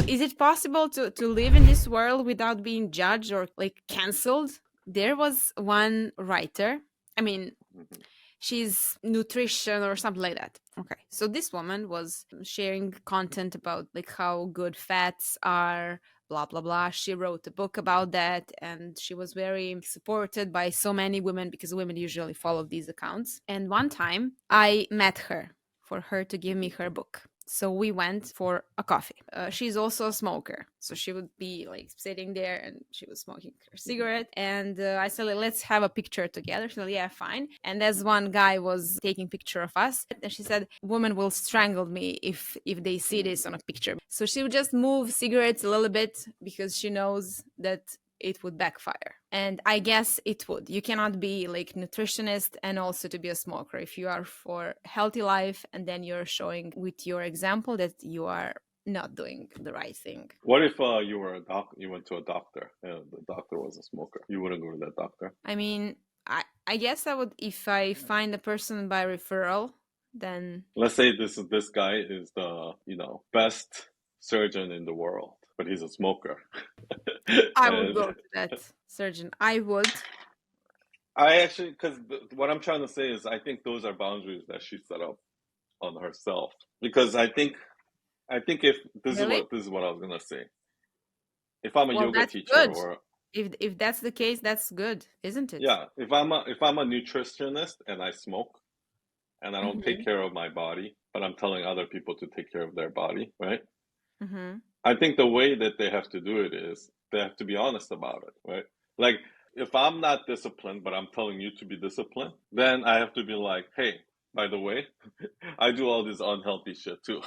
is it possible to live in this world without being judged or like canceled? There was one writer. I mean, Mhm. she's nutrition or something like that. Okay, so this woman was sharing content about like how good fats are, blah blah blah. She wrote a book about that, and she was very supported by so many women because women usually follow these accounts. And one time I met her for her to give me her book. So we went for a coffee. She's also a smoker, so she would be like sitting there and she was smoking her cigarette. And I said, let's have a picture together. She said, yeah, fine. And as one guy was taking picture of us, and she said, women will strangle me if they see this on a picture. So she would just move cigarettes a little bit because she knows that it would backfire. And I guess it would. You cannot be like nutritionist and also to be a smoker if you are for healthy life and then you're showing with your example that you are not doing the right thing. What if you were a you went to a doctor and the doctor was a smoker? You wouldn't go to that doctor. I mean, I guess I would if I find a person by referral, then Let's say this guy is the, best surgeon in the world, but he's a smoker. I would And go to that surgeon. I would. I actually, because what I'm trying to say is, I think those are boundaries that she set up on herself. Because I think if Really? this is what I was gonna say. If I'm a Well, yoga that's teacher, good. or If that's the case, that's good, isn't it? yeah, if I'm a nutritionist and I smoke and I don't take Mm-hmm. care of my body, but I'm telling other people to take care of their body, right? Mm-hmm. I think the way that they have to do it is they have to be honest about it, right? Like, if I'm not disciplined, but I'm telling you to be disciplined, then I have to be like, hey, by the way, I do all this unhealthy shit too.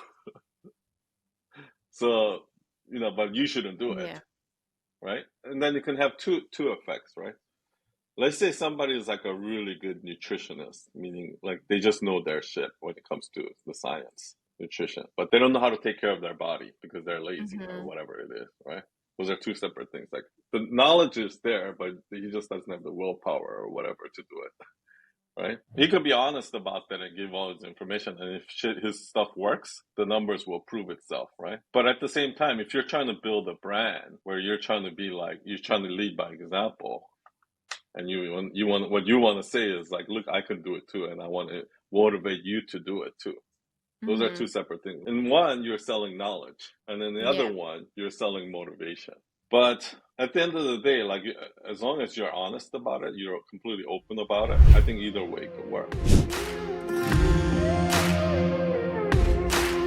So, but you shouldn't do it, Yeah. right? And then it can have two effects, right? Let's say somebody is like a really good nutritionist, meaning like they just know their shit when it comes to the science, nutrition, but they don't know how to take care of their body because they're lazy or Mm-hmm. whatever it is, right? Those are two separate things. Like, the knowledge is there, but he just doesn't have the willpower or whatever to do it, right? He could be honest about that and give all his information, and if his stuff works, the numbers will prove itself, right? But at the same time, if you're trying to build a brand where you're trying to be like, you're trying to lead by example, and you want what you want to say is like, look, I can do it too, and I want to motivate you to do it too. Those are Mm-hmm. two separate things. In one, you're selling knowledge, and in the Yeah. other one, you're selling motivation. But at the end of the day, like, as long as you're honest about it, you're completely open about it, I think either way could work.